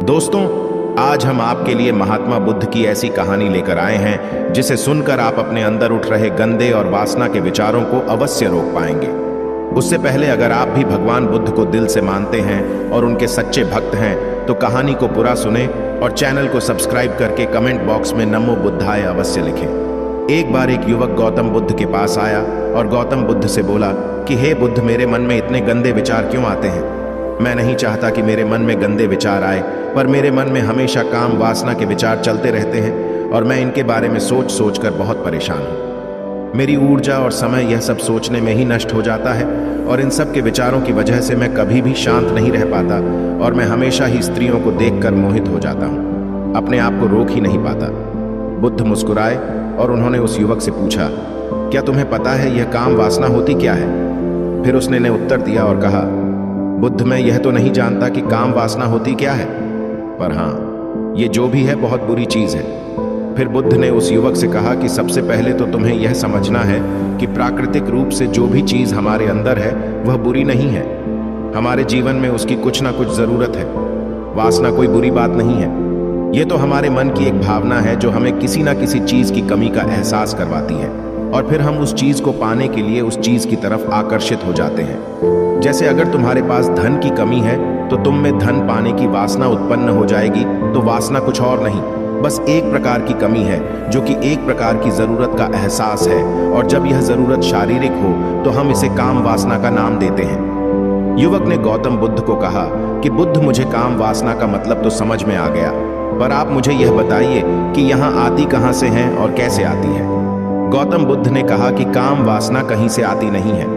दोस्तों, आज हम आपके लिए महात्मा बुद्ध की ऐसी कहानी लेकर आए हैं जिसे सुनकर आप अपने अंदर उठ रहे गंदे और वासना के विचारों को अवश्य रोक पाएंगे। उससे पहले अगर आप भी भगवान बुद्ध को दिल से मानते हैं और उनके सच्चे भक्त हैं तो कहानी को पूरा सुने और चैनल को सब्सक्राइब करके कमेंट बॉक्स में नमो बुद्धाय अवश्य लिखें। एक बार एक युवक गौतम बुद्ध के पास आया और गौतम बुद्ध से बोला कि हे बुद्ध, मेरे मन में इतने गंदे विचार क्यों आते हैं? मैं नहीं चाहता कि मेरे मन में गंदे विचार आए, पर मेरे मन में हमेशा काम वासना के विचार चलते रहते हैं और मैं इनके बारे में सोच सोच कर बहुत परेशान हूँ। मेरी ऊर्जा और समय यह सब सोचने में ही नष्ट हो जाता है और इन सब के विचारों की वजह से मैं कभी भी शांत नहीं रह पाता और मैं हमेशा ही स्त्रियों को देखकर मोहित हो जाता हूँ, अपने आप को रोक ही नहीं पाता। बुद्ध मुस्कुराए और उन्होंने उस युवक से पूछा, क्या तुम्हें पता है यह काम वासना होती क्या है? फिर उसने ने उत्तर दिया और कहा, बुद्ध, मैं यह तो नहीं जानता कि काम वासना होती क्या है, पर हाँ, ये जो भी है बहुत बुरी चीज है। फिर बुद्ध ने उस युवक से कहा कि सबसे पहले तो तुम्हें यह समझना है कि प्राकृतिक रूप से जो भी चीज हमारे अंदर है वह बुरी नहीं है। हमारे जीवन में उसकी कुछ ना कुछ जरूरत है। वासना कोई बुरी बात नहीं है। ये तो हमारे मन की एक भावना है जो हमें किसी ना किसी चीज की कमी का एहसास करवाती है और फिर हम उस चीज को पाने के लिए उस चीज की तरफ आकर्षित हो जाते हैं। जैसे अगर तुम्हारे पास धन की कमी है तो तुम में धन पाने की वासना उत्पन्न हो जाएगी। तो वासना कुछ और नहीं, बस एक प्रकार की कमी है जो कि एक प्रकार की जरूरत का एहसास है, और जब यह जरूरत शारीरिक हो तो हम इसे काम वासना का नाम देते हैं। युवक ने गौतम बुद्ध को कहा कि बुद्ध, मुझे काम वासना का मतलब तो समझ में आ गया, पर आप मुझे यह बताइए कि यहाँ आती कहाँ से है और कैसे आती है? गौतम बुद्ध ने कहा कि काम वासना कहीं से आती नहीं है,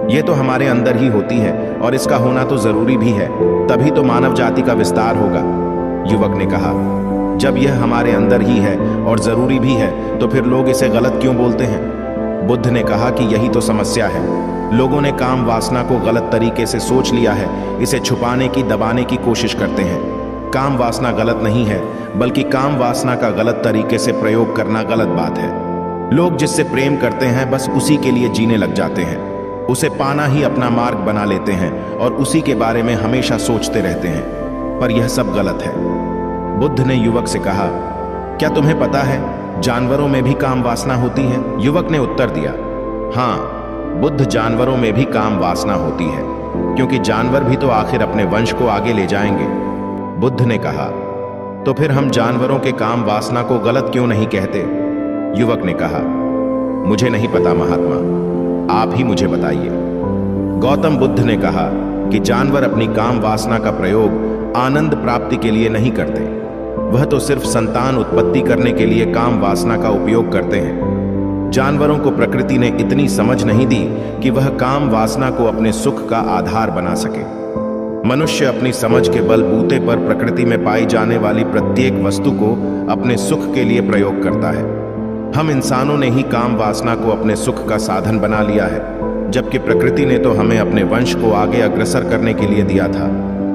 ये तो हमारे अंदर ही होती है और इसका होना तो जरूरी भी है, तभी तो मानव जाति का विस्तार होगा। युवक ने कहा, जब यह हमारे अंदर ही है और जरूरी भी है तो फिर लोग इसे गलत क्यों बोलते हैं? बुद्ध ने कहा कि यही तो समस्या है। लोगों ने काम वासना को गलत तरीके से सोच लिया है, इसे छुपाने की, दबाने की कोशिश करते हैं। काम वासना गलत नहीं है, बल्कि काम वासना का गलत तरीके से प्रयोग करना गलत बात है। लोग जिससे प्रेम करते हैं बस उसी के लिए जीने लग जाते हैं, उसे पाना ही अपना मार्ग बना लेते हैं और उसी के बारे में हमेशा सोचते रहते हैं, पर यह सब गलत है। बुद्ध ने युवक से कहा, क्या तुम्हें पता है जानवरों में भी काम वासना होती है? युवक ने उत्तर दिया, हाँ बुद्ध, जानवरों में भी काम वासना होती है, क्योंकि जानवर भी तो आखिर अपने वंश को आगे ले जाएंगे। बुद्ध ने कहा, तो फिर हम जानवरों के काम वासना को गलत क्यों नहीं कहते? युवक ने कहा, मुझे नहीं पता महात्मा, आप ही मुझे बताइए। गौतम बुद्ध ने कहा कि जानवर अपनी काम वासना का प्रयोग आनंद प्राप्ति के लिए नहीं करते, वह तो सिर्फ संतान उत्पत्ति करने के लिए काम वासना का उपयोग करते हैं। जानवरों को प्रकृति ने इतनी समझ नहीं दी कि वह काम वासना को अपने सुख का आधार बना सके। मनुष्य अपनी समझ के बलबूते पर प्रकृति में पाई जाने वाली प्रत्येक वस्तु को अपने सुख के लिए प्रयोग करता है। हम इंसानों ने ही काम वासना को अपने सुख का साधन बना लिया है, जबकि प्रकृति ने तो हमें अपने वंश को आगे अग्रसर करने के लिए दिया था,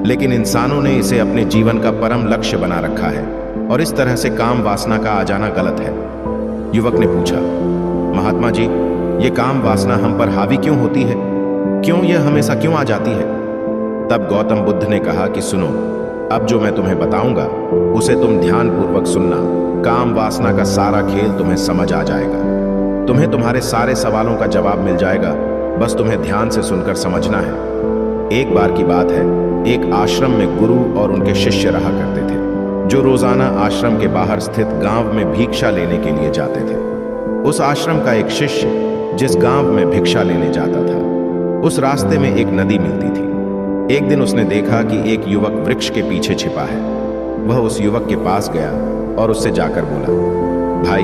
लेकिन इंसानों ने इसे अपने जीवन का परम लक्ष्य बना रखा है और इस तरह से काम वासना का आ जाना गलत है। युवक ने पूछा, महात्मा जी, ये काम वासना हम पर हावी क्यों होती है? क्यों यह हमेशा क्यों आ जाती है? तब गौतम बुद्ध ने कहा कि सुनो, अब जो मैं तुम्हें बताऊंगा उसे तुम ध्यानपूर्वक सुनना। काम वासना का सारा खेल तुम्हें समझ आ जाएगा। तुम्हें तुम्हारे सारे सवालों का जवाब मिल जाएगा, बस तुम्हें ध्यान से सुनकर समझना है। एक बार की बात है, एक आश्रम में गुरु और उनके शिष्य रहा करते थे, जो रोजाना आश्रम के बाहर स्थित गांव में भिक्षा लेने के लिए जाते थे। उस आश्रम का एक शिष्य जिस गांव में भिक्षा लेने जाता था, उस रास्ते में एक नदी मिलती थी। एक दिन उसने देखा कि एक युवक वृक्ष के पीछे छिपा है। वह उस युवक के पास गया और उससे जाकर बोला, भाई,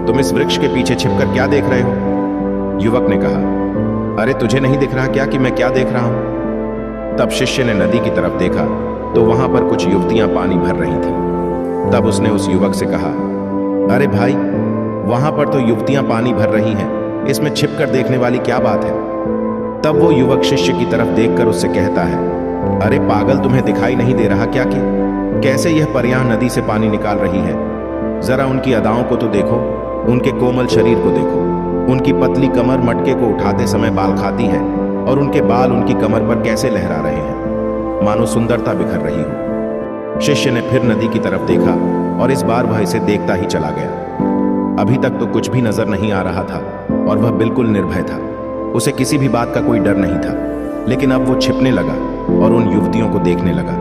तुम इस वृक्ष के पीछे छिपकर क्या देख रहे हो? युवक ने कहा, अरे तुझे नहीं दिख रहा क्या कि मैं क्या देख रहा हूं? तब शिष्य ने नदी की तरफ देखा तो वहां पर कुछ युवतियां पानी भर रही थीं। तब उसने उस युवक से कहा, अरे भाई, वहां पर तो युवतियां पानी भर रही हैं, इसमें छिपकर देखने वाली क्या बात है? तब वो युवक शिष्य की तरफ देखकर उससे कहता है, अरे पागल, तुम्हें दिखाई नहीं दे रहा क्या कि कैसे यह परियां नदी से पानी निकाल रही है? जरा उनकी अदाओं को तो देखो, उनके कोमल शरीर को देखो। उनकी पतली कमर मटके को उठाते समय बाल खाती है और उनके बाल उनकी कमर पर कैसे लहरा रहे हैं, मानो सुंदरता बिखर रही हो। शिष्य ने फिर नदी की तरफ देखा और इस बार वह इसे देखता ही चला गया। अभी तक तो कुछ भी नजर नहीं आ रहा था और वह बिल्कुल निर्भय था। उसे किसी भी बात का कोई डर नहीं था। लेकिन अब वो छिपने लगा और उन युवतियों को देखने लगा।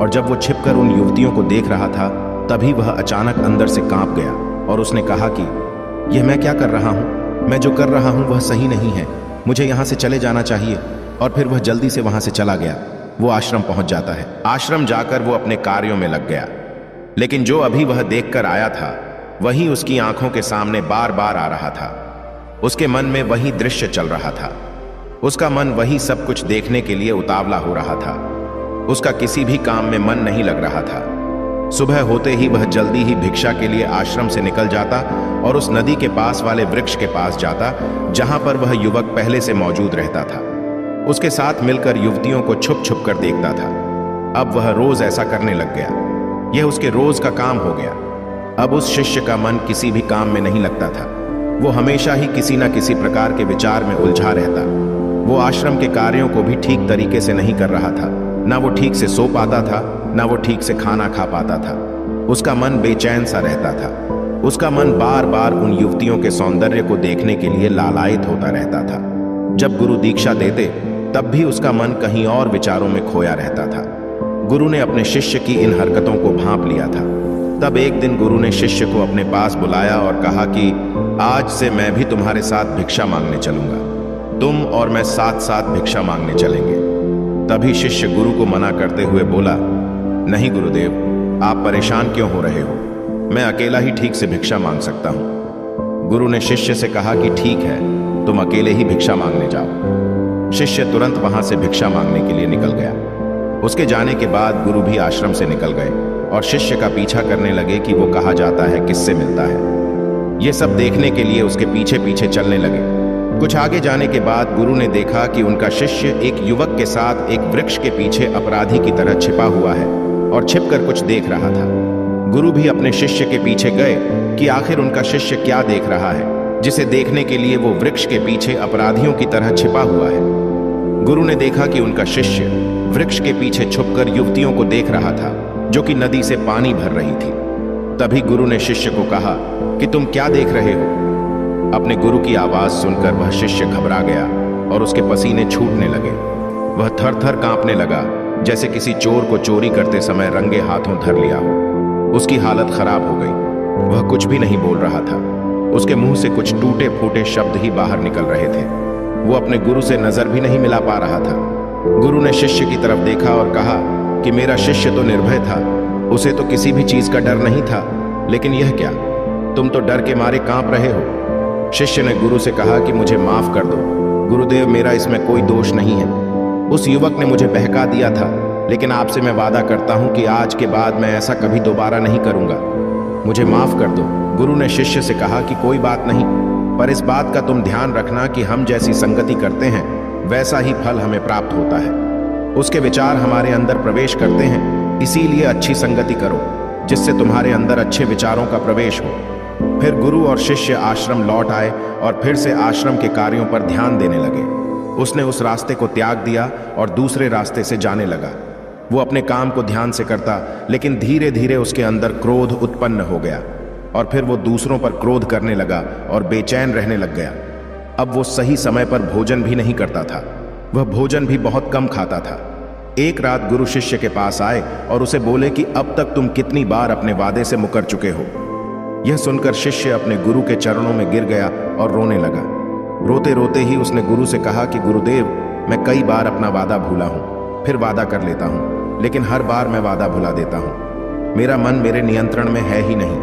और जब वो छिपकर उन युवतियों को देख रहा था, तभी वह अचानक अंदर से कांप गया और उसने कहा कि यह मैं क्या कर रहा हूँ? मैं जो कर रहा हूँ वह सही नहीं है। मुझे यहाँ से चले जाना चाहिए। और फिर वह जल्दी से वहां से चला गया। वो आश्रम पहुंच जाता है। आश्रम जाकर वो अपने कार्यों में लग गया। लेकिन जो अभी वह देखकर आया था, वही उसकी आंखों के सामने बार बार आ रहा था। उसके मन में वही दृश्य चल रहा था। उसका मन वही सब कुछ देखने के लिए उतावला हो रहा था। उसका किसी भी काम में मन नहीं लग रहा था। सुबह होते ही वह जल्दी ही भिक्षा के लिए आश्रम से निकल जाता और उस नदी के पास वाले वृक्ष के पास जाता, जहां पर वह युवक पहले से मौजूद रहता था। उसके साथ मिलकर युवतियों को छुप छुप कर देखता था। अब वह रोज ऐसा करने लग गया। यह उसके रोज का काम हो गया। अब उस शिष्य का मन किसी भी काम में नहीं लगता था। वो हमेशा ही किसी न किसी प्रकार के विचार में उलझा रहता। वो आश्रम के कार्यों को भी ठीक तरीके से नहीं कर रहा था। ना वो ठीक से सो पाता था, ना वो ठीक से खाना खा पाता था। उसका मन बेचैन सा रहता था। उसका मन बार बार उन युवतियों के सौंदर्य को देखने के लिए लालायित होता रहता था। जब गुरु दीक्षा देते, तब भी उसका मन कहीं और विचारों में खोया रहता था। गुरु ने अपने शिष्य की इन हरकतों को भांप लिया था। तब एक दिन गुरु ने शिष्य को अपने पास बुलाया और कहा कि आज से मैं भी तुम्हारे साथ भिक्षा मांगने चलूंगा। तुम और मैं साथ साथ भिक्षा मांगने चलेंगे। तभी शिष्य गुरु को मना करते हुए बोला, नहीं गुरुदेव, आप परेशान क्यों हो रहे हो? मैं अकेला ही ठीक से भिक्षा मांग सकता हूं। गुरु ने शिष्य से कहा कि ठीक है, तुम अकेले ही भिक्षा मांगने जाओ। शिष्य तुरंत वहां से भिक्षा मांगने के लिए निकल गया। उसके जाने के बाद गुरु भी आश्रम से निकल गए और शिष्य का पीछा करने लगे कि वो कहा जाता है, किससे मिलता है। ये सब देखने के लिए उसके पीछे पीछे चलने लगे। कुछ आगे जाने के बाद गुरु ने देखा कि उनका शिष्य एक युवक के साथ एक वृक्ष के पीछे अपराधी की तरह छिपा हुआ है और छिपकर कुछ देख रहा था। गुरु भी अपने शिष्य के पीछे गए कि आखिर उनका शिष्य क्या देख रहा है, जिसे देखने के लिए वो वृक्ष के पीछे अपराधियों की तरह छिपा हुआ है। गुरु ने देखा कि उनका शिष्य वृक्ष के पीछे छुपकर युवतियों को देख रहा था, जो कि नदी से पानी भर रही थी। तभी गुरु ने शिष्य को कहा कि तुम क्या देख रहे हो? अपने गुरु की आवाज सुनकर वह शिष्य घबरा गया और उसके पसीने छूटने लगे। वह थर थर कांपने लगा, जैसे किसी चोर को चोरी करते समय रंगे हाथों धर लिया हो। उसकी हालत खराब हो गई। वह कुछ भी नहीं बोल रहा था। उसके मुंह से कुछ टूटे फूटे शब्द ही बाहर निकल रहे थे। वो अपने गुरु से नजर भी नहीं मिला पा रहा था। गुरु ने शिष्य की तरफ देखा और कहा कि मेरा शिष्य तो निर्भय था, उसे तो किसी भी चीज का डर नहीं था, लेकिन यह क्या, तुम तो डर के मारे कांप रहे हो। शिष्य ने गुरु से कहा कि मुझे माफ कर दो गुरुदेव, मेरा इसमें कोई दोष नहीं है। उस युवक ने मुझे बहका दिया था, लेकिन आपसे मैं वादा करता हूं कि आज के बाद मैं ऐसा कभी दोबारा नहीं करूंगा। मुझे माफ कर दो। गुरु ने शिष्य से कहा कि कोई बात नहीं, पर इस बात का तुम ध्यान रखना कि हम जैसी संगति करते हैं, वैसा ही फल हमें प्राप्त होता है। उसके विचार हमारे अंदर प्रवेश करते हैं, इसीलिए अच्छी संगति करो, जिससे तुम्हारे अंदर अच्छे विचारों का प्रवेश हो। फिर गुरु और शिष्य आश्रम लौट आए और फिर से आश्रम के कार्यों पर ध्यान देने लगे। उसने उस रास्ते को त्याग दिया और दूसरे रास्ते से जाने लगा। वो अपने काम को ध्यान से करता, लेकिन धीरे धीरे उसके अंदर क्रोध उत्पन्न हो गया और फिर वो दूसरों पर क्रोध करने लगा और बेचैन रहने लग गया। अब वो सही समय पर भोजन भी नहीं करता था। वह भोजन भी बहुत कम खाता था। एक रात गुरु शिष्य के पास आए और उसे बोले कि अब तक तुम कितनी बार अपने वादे से मुकर चुके हो। यह सुनकर शिष्य अपने गुरु के चरणों में गिर गया और रोने लगा। रोते रोते ही उसने गुरु से कहा कि गुरुदेव, मैं कई बार अपना वादा भूला हूँ, फिर वादा कर लेता हूँ, लेकिन हर बार मैं वादा भुला देता हूँ। मेरा मन मेरे नियंत्रण में है ही नहीं।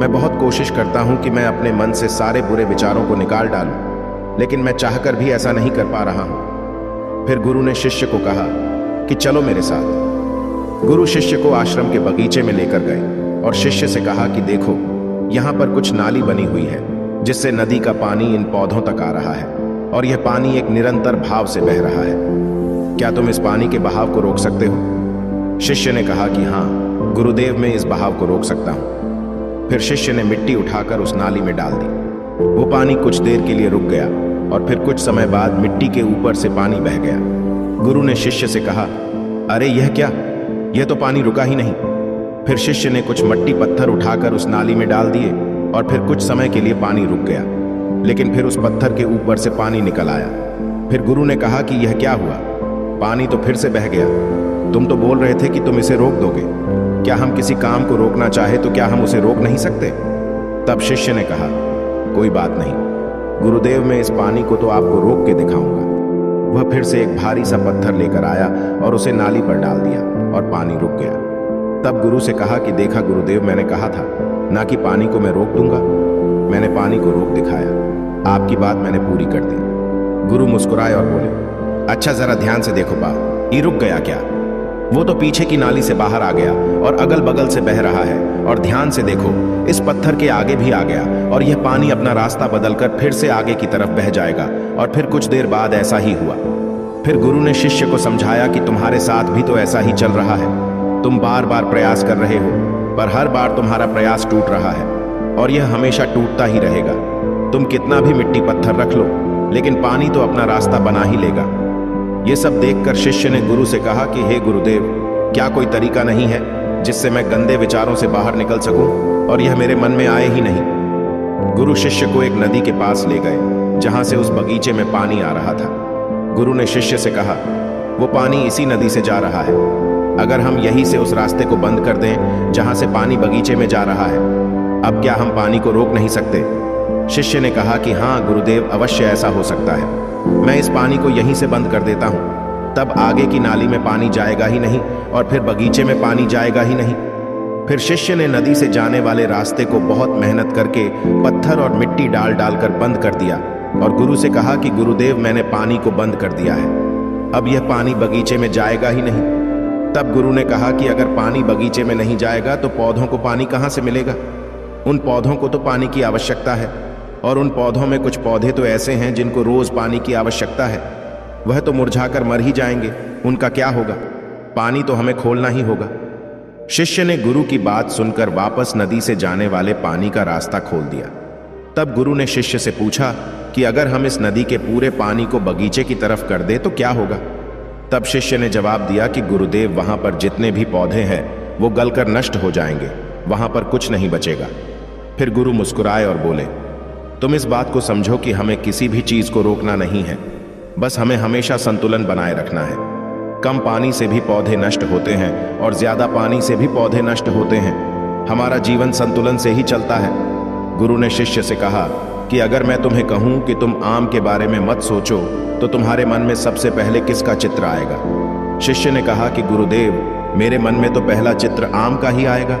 मैं बहुत कोशिश करता हूँ कि मैं अपने मन से सारे बुरे विचारों को निकाल डालूं, लेकिन मैं चाहकर भी ऐसा नहीं कर पा रहा हूँ। फिर गुरु ने शिष्य को कहा कि चलो मेरे साथ। गुरु शिष्य को आश्रम के बगीचे में लेकर गए और शिष्य से कहा कि देखो, यहाँ पर कुछ नाली बनी हुई है, जिससे नदी का पानी इन पौधों तक आ रहा है और यह पानी एक निरंतर भाव से बह रहा है। क्या तुम इस पानी के बहाव को रोक सकते हो? शिष्य ने कहा कि हाँ गुरुदेव, मैं इस बहाव को रोक सकता हूँ। फिर शिष्य ने मिट्टी उठाकर उस नाली में डाल दी। वो पानी कुछ देर के लिए रुक गया और फिर कुछ समय बाद मिट्टी के ऊपर से पानी बह गया। गुरु ने शिष्य से कहा, अरे यह क्या, यह तो पानी रुका ही नहीं। फिर शिष्य ने कुछ मट्टी पत्थर उठाकर उस नाली में डाल दिए और फिर कुछ समय के लिए पानी रुक गया, लेकिन फिर उस पत्थर के ऊपर से पानी निकल आया। फिर गुरु ने कहा कि यह क्या हुआ? पानी तो फिर से बह गया। तुम तो बोल रहे थे कि तुम इसे रोक दोगे। क्या हम किसी काम को रोकना चाहे तो क्या हम उसे रोक नहीं सकते? तब शिष्य ने कहा, कोई बात नहीं गुरुदेव, मैं इस पानी को तो आपको रोक के दिखाऊंगा। वह फिर से एक भारी सा पत्थर लेकर आया और उसे नाली पर डाल दिया और पानी रुक गया। तब गुरु से कहा कि देखा गुरुदेव, मैंने कहा था ना कि पानी को मैं रोक दूंगा। मैंने पानी को रोक दिखाया, आपकी बात मैंने पूरी कर दी। गुरु मुस्कुराए और बोले, अच्छा जरा ध्यान से देखो बा, ये रुक गया क्या? वो तो पीछे की नाली से बाहर आ गया और अगल बगल से बह रहा है। और ध्यान से देखो, इस पत्थर के आगे भी आ गया और यह पानी अपना रास्ता बदलकर फिर से आगे की तरफ बह जाएगा। और फिर कुछ देर बाद ऐसा ही हुआ। फिर गुरु ने शिष्य को समझाया कि तुम्हारे साथ भी तो ऐसा ही चल रहा है। तुम बार बार प्रयास कर रहे हो, पर हर बार तुम्हारा प्रयास टूट रहा है और यह हमेशा टूटता ही रहेगा। तुम कितना भी मिट्टी पत्थर रख लो, लेकिन पानी तो अपना रास्ता बना ही लेगा। ये सब देखकर शिष्य ने गुरु से कहा कि हे गुरुदेव, क्या कोई तरीका नहीं है जिससे मैं गंदे विचारों से बाहर निकल सकूं और यह मेरे मन में आए ही नहीं? गुरु शिष्य को एक नदी के पास ले गए जहां से उस बगीचे में पानी आ रहा था। गुरु ने शिष्य से कहा, वो पानी इसी नदी से जा रहा है। अगर हम यहीं से उस रास्ते को बंद कर दें जहां से पानी बगीचे में जा रहा है, अब क्या हम पानी को रोक नहीं सकते? शिष्य ने कहा कि हाँ गुरुदेव, अवश्य ऐसा हो सकता है। मैं इस पानी को यहीं से बंद कर देता हूँ, तब आगे की नाली में पानी जाएगा ही नहीं और फिर बगीचे में पानी जाएगा ही नहीं। फिर शिष्य ने नदी से जाने वाले रास्ते को बहुत मेहनत करके पत्थर और मिट्टी डाल डालकर बंद कर दिया और गुरु से कहा कि गुरुदेव, मैंने पानी को बंद कर दिया है, अब यह पानी बगीचे में जाएगा ही नहीं। तब गुरु ने कहा कि अगर पानी बगीचे में नहीं जाएगा तो पौधों को पानी कहाँ से मिलेगा? उन पौधों को तो पानी की आवश्यकता है और उन पौधों में कुछ पौधे तो ऐसे हैं जिनको रोज पानी की आवश्यकता है। वह तो मुरझाकर मर ही जाएंगे, उनका क्या होगा? पानी तो हमें खोलना ही होगा। शिष्य ने गुरु की बात सुनकर वापस नदी से जाने वाले पानी का रास्ता खोल दिया। तब गुरु ने शिष्य से पूछा कि अगर हम इस नदी के पूरे पानी को बगीचे की तरफ कर दे तो क्या होगा? तब शिष्य ने जवाब दिया कि गुरुदेव, वहां पर जितने भी पौधे हैं वो गलकर नष्ट हो जाएंगे, वहां पर कुछ नहीं बचेगा। फिर गुरु मुस्कुराए और बोले, तुम इस बात को समझो कि हमें किसी भी चीज को रोकना नहीं है, बस हमें हमेशा संतुलन बनाए रखना है। कम पानी से भी पौधे नष्ट होते हैं और ज्यादा पानी से भी पौधे नष्ट होते हैं। हमारा जीवन संतुलन से ही चलता है। गुरु ने शिष्य से कहा कि अगर मैं तुम्हें कहूं कि तुम आम के बारे में मत सोचो तो तुम्हारे मन में सबसे पहले किसका चित्र आएगा? शिष्य ने कहा कि गुरुदेव, मेरे मन में तो पहला चित्र आम का ही आएगा।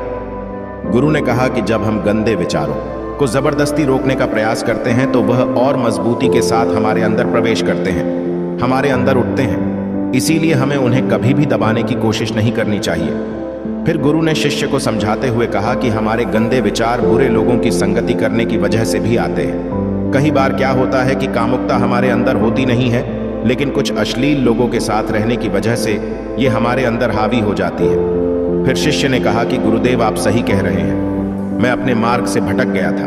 गुरु ने कहा कि जब हम गंदे विचारों को जबरदस्ती रोकने का प्रयास करते हैं तो वह और मजबूती के साथ हमारे अंदर प्रवेश करते हैं, हमारे अंदर उठते हैं। इसीलिए हमें उन्हें कभी भी दबाने की कोशिश नहीं करनी चाहिए। फिर गुरु ने शिष्य को समझाते हुए कहा कि हमारे गंदे विचार बुरे लोगों की संगति करने की वजह से भी आते हैं। कई बार क्या होता है कि कामुकता हमारे अंदर होती नहीं है, लेकिन कुछ अश्लील लोगों के साथ रहने की वजह से ये हमारे अंदर हावी हो जाती है। फिर शिष्य ने कहा कि गुरुदेव, आप सही कह रहे हैं, मैं अपने मार्ग से भटक गया था।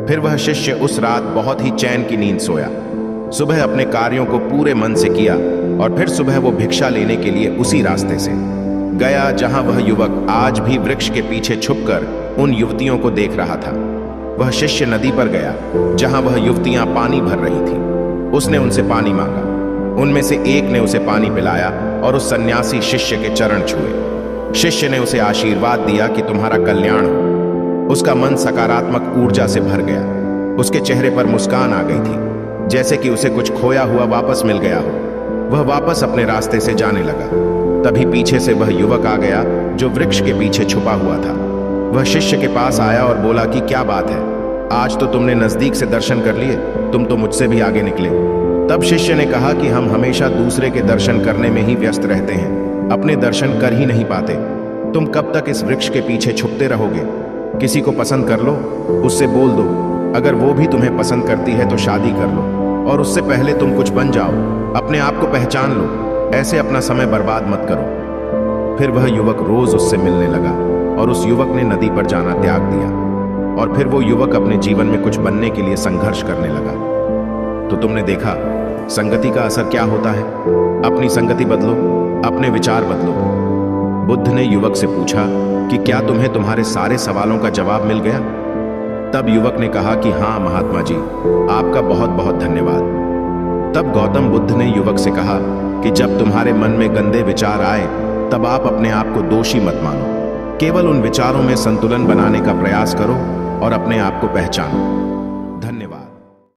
फिर वह शिष्य उस रात बहुत ही चैन की नींद सोया। सुबह अपने कार्यों को पूरे मन से किया और फिर सुबह वो भिक्षा लेने के लिए उसी रास्ते से गया जहां वह युवक आज भी वृक्ष के पीछे छुपकर उन युवतियों को देख रहा था। वह शिष्य नदी पर गया जहां वह युवतियां पानी भर रही थी। उसने उनसे पानी मांगा। उनमें से एक ने उसे पानी पिलाया और उस सन्यासी शिष्य के चरण छुए। शिष्य ने उसे आशीर्वाद दिया कि तुम्हारा कल्याण हो। उसका मन सकारात्मक ऊर्जा से भर गया। उसके चेहरे पर मुस्कान आ गई थी, जैसे कि उसे कुछ खोया हुआ वापस मिल गया हो। वह वापस अपने रास्ते से जाने लगा। तभी पीछे से वह युवक आ गया जो वृक्ष के पीछे छुपा हुआ था। वह शिष्य के पास आया और बोला कि क्या बात है, आज तो तुमने नजदीक से दर्शन कर लिए, तुम तो मुझसे भी आगे निकले। तब शिष्य ने कहा कि हम हमेशा दूसरे के दर्शन करने में ही व्यस्त रहते हैं, अपने दर्शन कर ही नहीं पाते। तुम कब तक इस वृक्ष के पीछे छुपते रहोगे? किसी को पसंद कर लो, उससे बोल दो। अगर वो भी तुम्हें पसंद करती है तो शादी कर लो, और उससे पहले तुम कुछ बन जाओ, अपने आप को पहचान लो। ऐसे अपना समय बर्बाद मत करो। फिर वह युवक रोज उससे मिलने लगा और उस युवक ने नदी पर जाना त्याग दिया। और फिर वो युवक अपने जीवन में कुछ बनने के लिए संघर्ष करने लगा। तो तुमने देखा संगति का असर क्या होता है। अपनी संगति बदलो, अपने विचार बदलो। बुद्ध ने युवक से पूछा कि क्या तुम्हें तुम्हारे सारे सवालों का जवाब मिल गया? तब युवक ने कहा कि हाँ महात्मा जी, आपका बहुत बहुत धन्यवाद। तब गौतम बुद्ध ने युवक से कहा कि जब तुम्हारे मन में गंदे विचार आए तब आप अपने आप को दोषी मत मानो, केवल उन विचारों में संतुलन बनाने का प्रयास करो और अपने आप को पहचानो।